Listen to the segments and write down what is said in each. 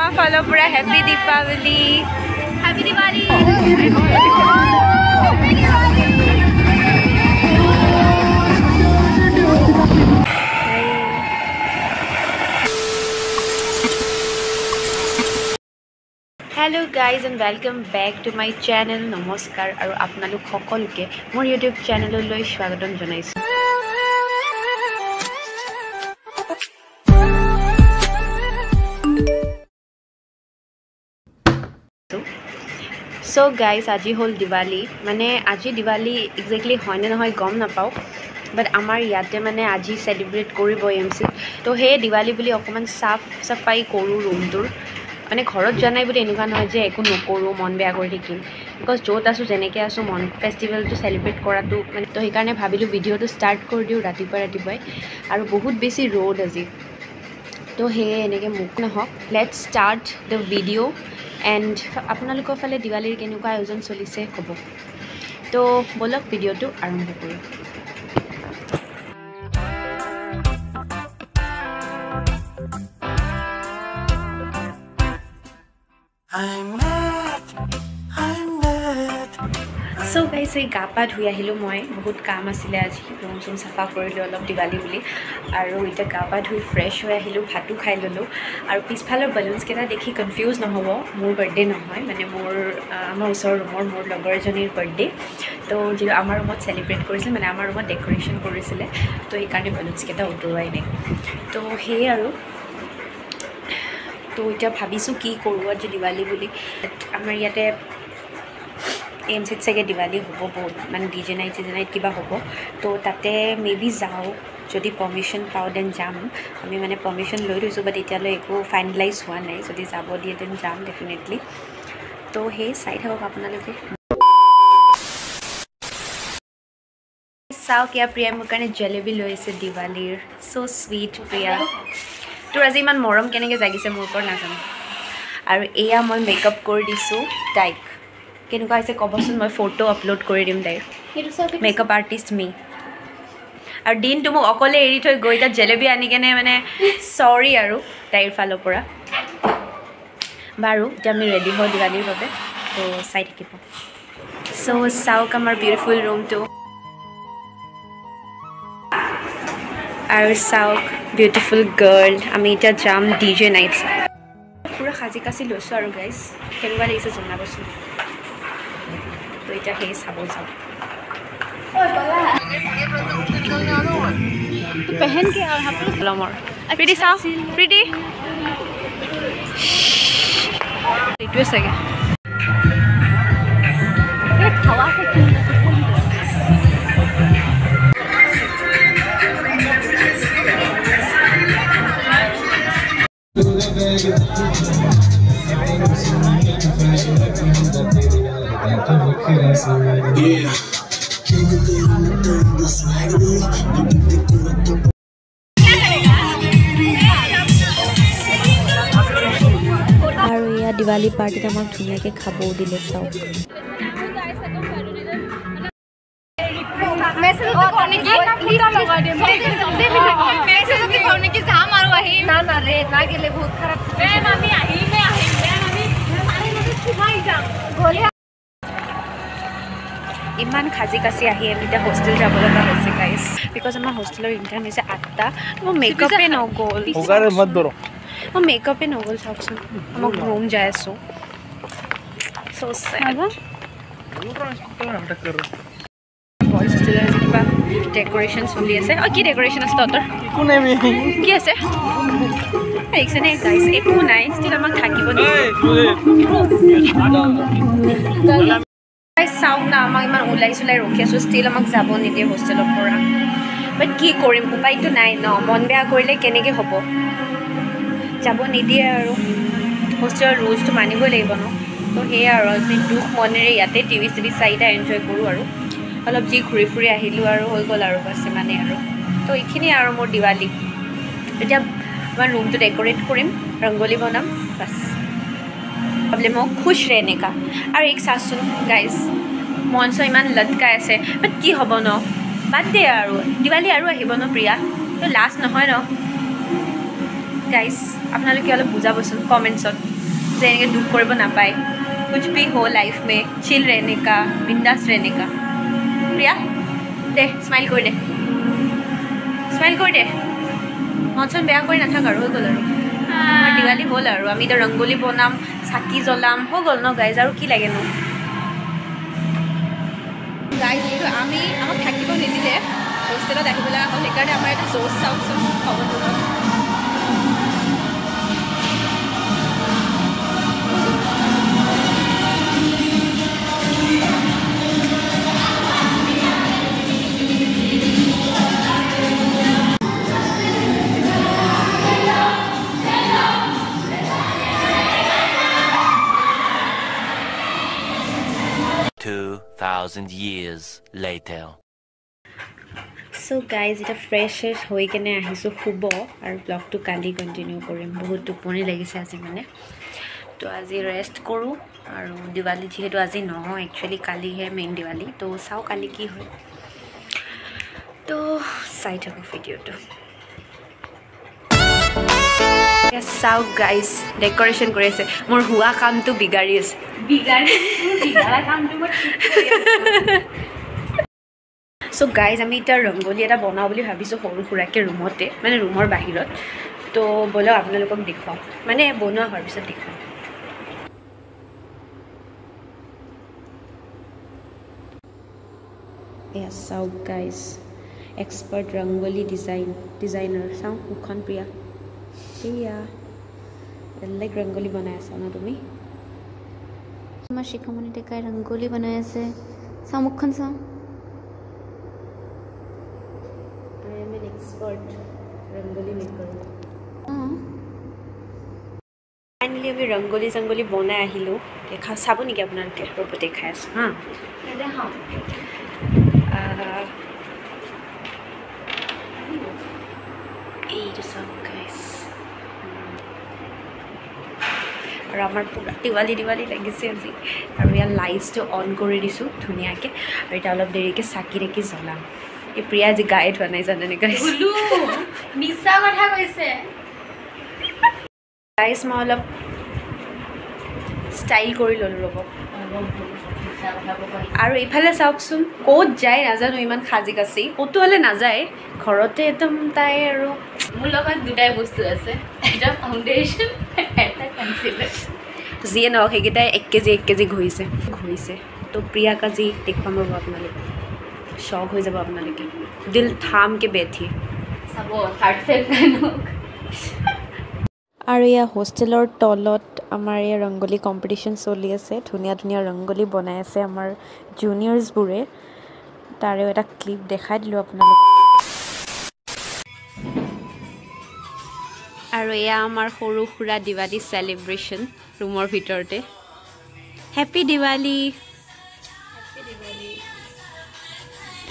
Follow pura happy Deepavali. Happy Diwali. Hello guys and welcome back to my channel. Namaskar aru apnalok সকলোকে মোৰ YouTube channelলৈ স্বাগতম জনাইছো। So guys, আজি হল দিৱালী মানে আজি দিৱালী এক্স্যাক্টলি হয় না নহয় গম নাপাও বাট আমাৰ ইয়াতে মানে আজি সেলিব্ৰেট কৰিব এমসি তো হে দিৱালী বুলি অকমান সাফ সফাই কৰো ৰুমটোৰ মানে ঘৰত জানাই বুলি এনেকুৱা নহয় যে একো নকৰো মন বেয়া কৰি থাকিম বিকজ য'ত আছো যেনেকৈ আছো মন ফেষ্টিভেলটো সেলিব্ৰেট কৰাটো মানে তো সেইকাৰণে ভাবিলোঁ ভিডিঅ'টো ষ্টাৰ্ট কৰি দিওঁ ৰাতিপুৱাই আৰু বহুত বেছি ৰ'দ আজি তো সেয়ে এনেকৈ মোক নহওক let's start the video' and আপোনালোকৰ ফালে দিৱালীৰ কেনেকুৱা আয়োজন চলিছে ক'ব তো বলক ভিডিঅ'টো আৰম্ভ কৰোঁ So guys, এই গা পা ধুই আহিলোঁ মই বহুত কাম আছিলে আজি ৰুম চুম চাফা কৰিলোঁ অলপ দিৱালী বুলি আৰু এতিয়া গা পা ধুই ফ্ৰেছ হৈ আহিলোঁ ভাতো খাই ল'লোঁ আৰু পিছফালৰ বেলুন্সকেইটা দেখি কনফিউজ নহ'ব মোৰ বাৰ্থডে নহয় মানে আমাৰ ওচৰৰ ৰুমৰ মোৰ লগৰ এজনীৰ বাৰ্থডে তো যিটো আমাৰ ৰুমত চেলিব্ৰেট কৰিছিল মানে আমাৰ ৰুমত ডেক'ৰেশ্যন কৰিছিলে তো সেইকাৰণে বেলুন্সকেইটা উতৰোৱাই নাই তো সেয়ে আৰু তো এতিয়া ভাবিছোঁ কি কৰোঁ আজি দিৱালী বুলি আমাৰ ইয়াতে এমচিত চাগে দিৱালী হ'ব বহুত মানে ডিজে নাইট কিবা হ'ব তো তাতে মেবি যাওঁ যদি পাৰ্মিশ্যন পাওঁ দেন যাম আমি মানে পাৰ্মিশ্যন লৈ থৈছোঁ বাট এতিয়ালৈ একো ফাইনেলাইজ হোৱা নাই যদি যাব দিয়ে দেন যাম ডেফিনেটলি তো সেই চাই থাকক আপোনালোকে চাওক ইয়াৰ প্ৰিয়া মোৰ কাৰণে জেলেবি লৈ আহিছে দিৱালীৰ চ' চুইট প্ৰিয়া তোৰ আজি ইমান মৰম কেনেকৈ জাগিছে মোৰ ওপৰত নাজানো আৰু এয়া মই মেকআপ কৰি দিছোঁ তাইক কেনেকুৱা হৈছে ক'বচোন মই ফটো আপলোড কৰি দিম তাইৰ মেকআপ আৰ্টিষ্ট মি আৰু দিনটো মোক অকলে এৰি থৈ গৈ তাত জেলেবি আনি কেনে মানে চৰি আৰু তাইৰ ফালৰ পৰা বাৰু এতিয়া আমি ৰেডি হওঁ দিৱালীৰ বাবে তো চাই থাকিব চ' চাওক আমাৰ বিউটিফুল ৰুমটো আৰু চাওক বিউটিফুল গাৰ্ল আমি এতিয়া যাম ডিজে নাইট পুৰা সাজি কাচি লৈছোঁ আৰু গাইজ কেনেকুৱা লাগিছে জনাবচোন তো এটা সেই চাব যাওঁ पहन के लमर प्रीति चाও प्रीति এইটোৱে চাগে খাৱা আছে আৰু ইয়া দিৱালী পাৰ্টিত আমাক ধুনীয়াকৈ খাবও দিলে চাওক ইমান খাজি কাচি আহি আমি এতিয়া হোষ্টেল যাব লগা হৈছে গাইজ বিকজ আমাৰ হোষ্টেলৰ ইণ্টাৰ্ণ হৈছে 8টা মোৰ মেকআপে নগ'ল মোৰ মেকআপে নগ'ল চাওকচোন মই ৰুম যাই আছোঁ বইজ হোষ্টেলৰ কিবা ডেক'ৰেশ্যন চলি আছে কি ডেক'ৰেশ্যন আছে তহঁতৰ কি আছে দেখিছেনে গাইজ একো নাই ষ্টিল আমাক থাকিব চাওক না আমাক ইমান ওলাই চলাই ৰখি আছোঁ ষ্টিল আমাক যাব নিদিয়ে হোষ্টেলৰ পৰা বাট কি কৰিম উপায়টো নাই ন মন বেয়া কৰিলে কেনেকৈ হ'ব যাব নিদিয়ে আৰু হোষ্টেলৰ ৰুলছটো মানিবই লাগিব ন তো সেয়া আৰু আমি দুখ মনেৰে ইয়াতে টিভি চিভি চাৰিটা এনজয় কৰোঁ আৰু অলপ যি ঘূৰি ফুৰি আহিলোঁ আৰু হৈ গ'ল আৰু বাছ ইমানেই আৰু তো এইখিনিয়ে আৰু মোৰ দিৱালী এতিয়া মই ৰুমটো ডেক'ৰেট কৰিম ৰংগলী বনাম বাছ প্ৰব্লেম মোক খুশ रहने का আৰু এক চাচোন গাইজ মঞ্চ ইমান লটকাই আছে বাট কি হ'ব ন বাদ দে আৰু দিৱালী আৰু আহিব ন প্ৰিয়া তো লাষ্ট নহয় ন গাইজ আপোনালোকে অলপ বুজাবচোন কমেণ্টছত যে এনেকৈ দুখ কৰিব নাপায় कुछ भी हो लाइफ में चिल रहने का बिंदास रहने का प्रिया दे स्माइल कर दे मौसम बेया कर नाथाक और हो गल और दिवाली हल और आम तो रंगोली बनाम चाकी जलाम हो गल न गाइज और कि लगे न गाइज ये आम थकिब निदिले होस्टेल आखिब लगा हल সেইকাৰণে आम এটা जोश चावचोन खबर 2,000 years later. So guys, এটা ফ্ৰেছ হৈ কেনে আহিছোঁ শুব আৰু ব্লগটো কালি কণ্টিনিউ কৰিম বহুত টোপনি লাগিছে আজি মানে তো আজি ৰেষ্ট কৰোঁ আৰু দিৱালী যিহেতু আজি নহয় একচুৱেলি কালিহে মেইন দিৱালী তো চাওঁ কালি কি হয় তো চাই থাকোঁ ভিডিঅ'টো চাওক গাইজ ডেকৰেশ্যন কৰি আছে মোৰ হোৱা কামটো বিগাৰি আছে সো গাইজ আমি এটা ৰংগোলী এটা বনাওঁ বুলি ভাবিছোঁ সৰু সুৰাকৈ ৰুমতে মানে ৰুমৰ বাহিৰত তো বলক আপোনালোকক দেখুৱাওঁ মানে বনোৱা হোৱাৰ পিছত দেখুৱাওঁ এয়া চাওক গাইজ এক্সপাৰ্ট ৰংগোলী ডিজাইনাৰ চাওঁ মুখখন প্ৰিয়া এয়া বেলেগ ৰংগোলী বনাই আছা ন তুমি আমাৰ শিখামণি ডেকাই ৰংগোলী বনাই আছে চাওঁ মুখখন চাওঁ एक्सपर्ट रंगोली मेकर फाइनली अभी रंगोली संगोली बनाई आहिलो देखा चाबो नेকি আপোনালোকে ৰব দেখাই আছো হা দেখাও এই যে সব গাইস আৰু আমাৰ পুৰা দিৱালী লাগিছে আজি আৰু ইয়াৰ লাইটছটো অন কৰি দিছো ধুনিয়াকে আৰু এটা অলপ দেৰিকে চাকি ৰেকি জ্বলাম এই প্ৰিয়া যি গাইড হোৱা নাই জানেনে গাইছ বুলু মিছা কথা কৈছে গাইছ মই অলপ ষ্টাইল কৰি ল'লো ৰ'ব আৰু এইফালে চাওকচোন ক'ত যায় নাজানো ইমান সাজি কাচি ক'তো হ'লে নাযায় ঘৰতে একদম তাই আৰু মোৰ লগত দুটাই বস্তু আছে এটা ফাউণ্ডেশ্যন এটা কনচিলাৰ যিয়ে নহওক সেইকেইটাই 1 কেজি ঘঁহিছে তো প্ৰিয়াক আজি দেখুৱাম ৰ'ব আপোনালোকে शौक हो যাব আপোনালোকে দিল থাম কে বেঠি সব হার্টফেল গানক আৰু ইয়া হোস্টেলৰ তলত আমাৰ এই ৰংগোলী কম্পিটিশন চলি আছে ধুনিয়া ধুনিয়া ৰংগোলী বনাই আছে আমাৰ জুনিয়ৰ্স বুৰে তাৰে এটা ক্লিপ দেখাই দিলো আপোনালোক আৰু ইয়া আমাৰ সৰু খুৰা দিৱালী সেলিব্ৰেশন ৰুমৰ ভিতৰতে হ্যাপি দিৱালী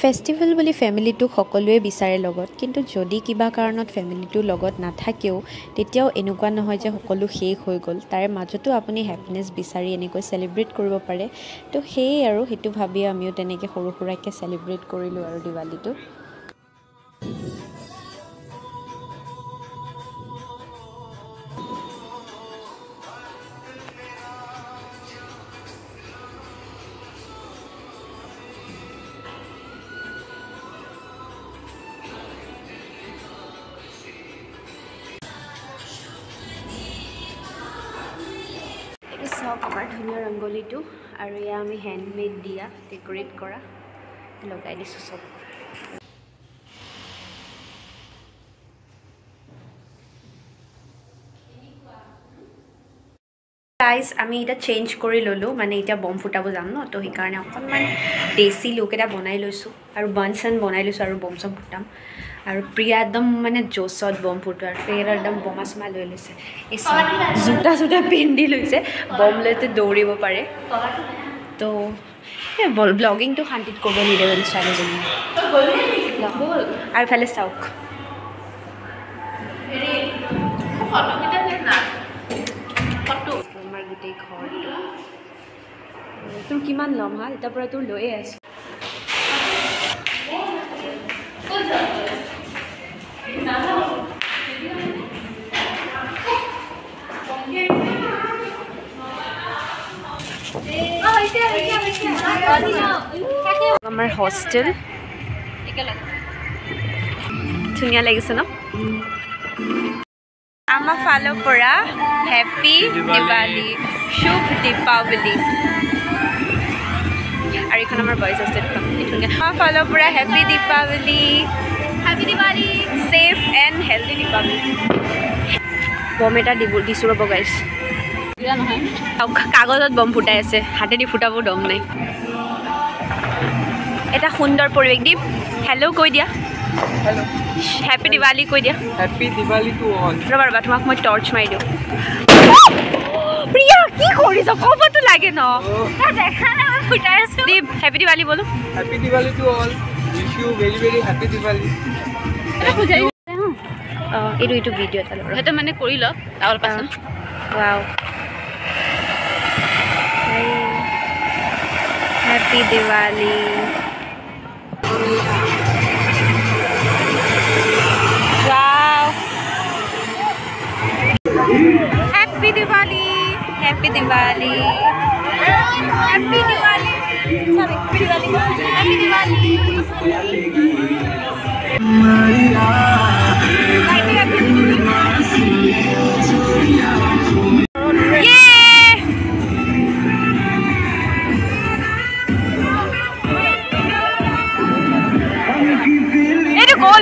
फेस्टिवल বুলি ফ্যামিলিটো সকলোৱে বিচাৰে লগত কিন্তু যদি কিবা কাৰণত ফ্যামিলিটো লগত নাথাকেও তেতিয়াও এনেকুৱা নহয় যে সকলো শেষ হৈ গ'ল তাৰে মাজতো আপুনি হ্যাপিনেস বিচাৰি এনেকৈ সেলিব্ৰেট কৰিব পাৰে তো সেই আৰু হেতু ভাবি আমিও তেনেকৈ সৰু সুৰাকৈ সেলিব্ৰেট কৰিলো আৰু দিৱালীটো সব আমাৰ ধুনীয়া ৰংগোলীটো আৰু ইয়া আমি হ্যান্ডমেড দিয়া ডেকোৰেট কৰা লগাই দিছো সব গাইস আমি এটা চেঞ্জ কৰি ললো মানে এটা বম ফুটাব যাম ন তো সেইকাৰণে অকনমান দেশী লুক এটা বনাই লৈছো আৰু বনসন বনাই লৈছো আৰু বম সব ফুটাম আৰু প্ৰিয়া একদম মানে জোছত বম ফুটাৰ ফেৰ একদম বমা সমা লৈ লৈছে এই জুতা পিন্ধি লৈছে বম লৈতে দৌৰিব পাৰে তো এই ব্লগিংটো শান্তিত কৰিব নিদিয়ে ছোৱালীজনী আৰু ফালে চাওক আমাৰ গোটেই ঘৰটো তোৰ কিমান ল'ম হা এটাৰ পৰা তোৰ লৈয়ে আছো আমাৰ হোষ্টেল ধুনীয়া লাগিছে ন আমাৰ ফালৰ পৰা হেপী দিৱালী শুভ দীপাৱলী আৰু এইখন আমাৰ বইজ হোষ্টেলখন ধুনীয়া আমাৰ ফালৰ পৰা happy Deepavali safe and healthy Deepavali bomb এটা দিছোঁ ৰ'ব গাইছ কাগজত বম ফুটাই আছে হাতেদি ফুটাব দম নাই এটা সুন্দৰ পৰিৱেশ দীপ হেল্ল' কৈ দিয়া Hello. Happy Diwali কৈ দিয়া Happy Diwali to all. ৰবা তোমাক মই টৰ্চ মাৰি দিওঁ প্ৰিয়া কি কৰিছ ক'বতো লাগে ন দেখা না মই ফুটাই আছো দীপ হেপী দিৱালী বলো Happy Diwali to all. Wish you very very happy Diwali. এটা বুজাই এইটো ভিডিঅ' এটা ল'ৰা সেইটো মানে কৰি ল তাৰ পাছত wow Happy Diwali Happy Diwali Happy Diwali Happy Diwali sorry Happy Diwali Happy Diwali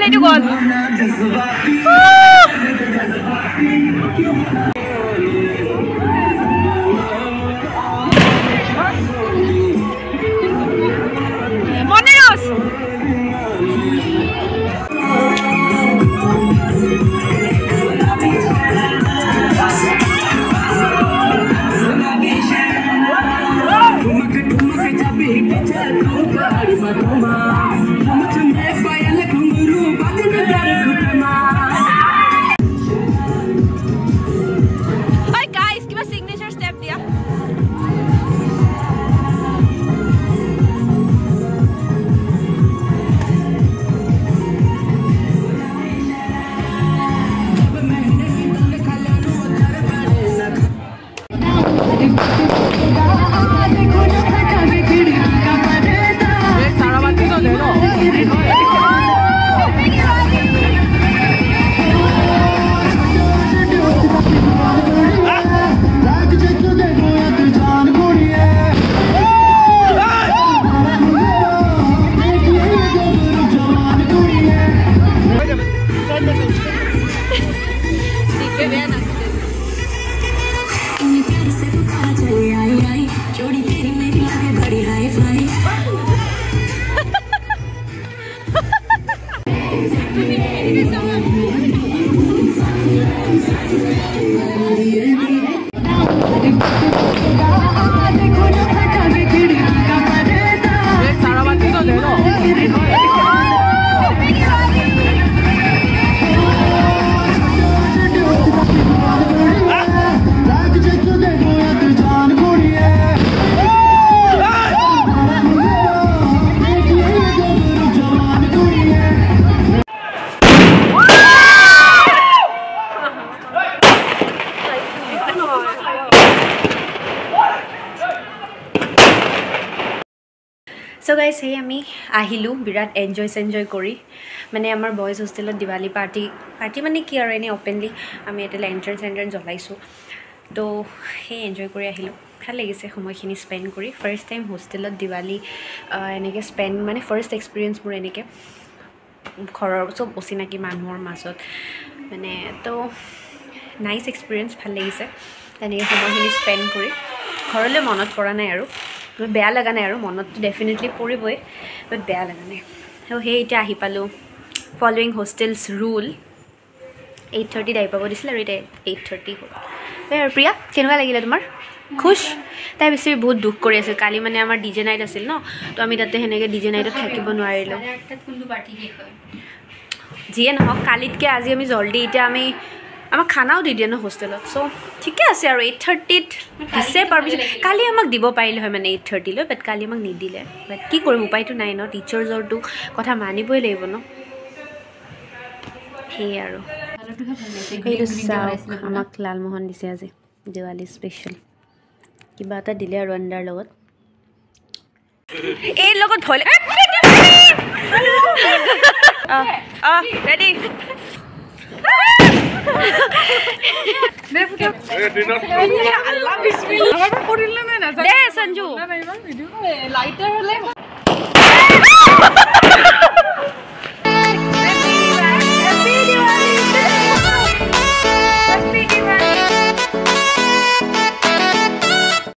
Itu gol Moneros So guys, hey আমি আহিলো বিৰাট এনজয় কৰি মানে আমাৰ বয়েজ হোষ্টেলত দিৱালী পাৰ্টি মানে কি আৰু এনে ওপেনলি আমি এটা লেণ্টাৰ্ণ জ্বলাইছোঁ তো সেই এনজয় কৰি আহিলো ভাল লাগিছে সময়খিনি স্পেণ্ড কৰি ফাৰ্ষ্ট টাইম হোষ্টেলত দিৱালী এনেকৈ স্পেণ্ড মানে ফাৰ্ষ্ট এক্সপিৰিয়েঞ্চ মোৰ এনেকৈ ঘৰৰ চব অচিনাকি মানুহৰ মাজত মানে তো নাইচ এক্সপিৰিয়েঞ্চ ভাল লাগিছে তেনেকৈ সময়খিনি স্পেণ্ড কৰি ঘৰলৈ মনত পৰা নাই আৰু বেয়া লগা নাই আৰু মনততো ডেফিনেটলি পৰিবই বাট বেয়া লগা নাই আৰু সেই এতিয়া আহি পালোঁ ফলোৱিং হোষ্টেলছ ৰুল 8:30 আহি পাব দিছিলে আৰু এতিয়া 8:30 হ'ল আৰু প্ৰিয়া কেনেকুৱা লাগিলে তোমাৰ খুশ তাই বেছি বহুত দুখ কৰি আছিল কালি মানে আমাৰ ডিজে নাইট আছিল ন তো আমি তাতে সেনেকৈ ডিজে নাইটত থাকিব নোৱাৰিলোঁ যিয়ে নহওক কালিতকৈ আজি আমি জল্দি এতিয়া আমি আমাক খানাও দি দিয়ে ন হোষ্টেলত চ' ঠিকে আছে আৰু 8:30ত দিছে পাৰ্মিশ্যন কালি আমাক দিব পাৰিলে হয় মানে 8:30লৈ বাট কালি আমাক নিদিলে বাট কি কৰিম উপায়টো নাই ন টিচাৰ্ছৰটো কথা মানিবই লাগিব ন সেয়ে আৰু এইটো চাওক আমাক লালমোহন দিছে আজি দিৱালী স্পেচিয়েল কিবা এটা দিলে আৰু আণ্ডাৰ লগত এই লগত ধলে ৰেডি দে সঞ্জু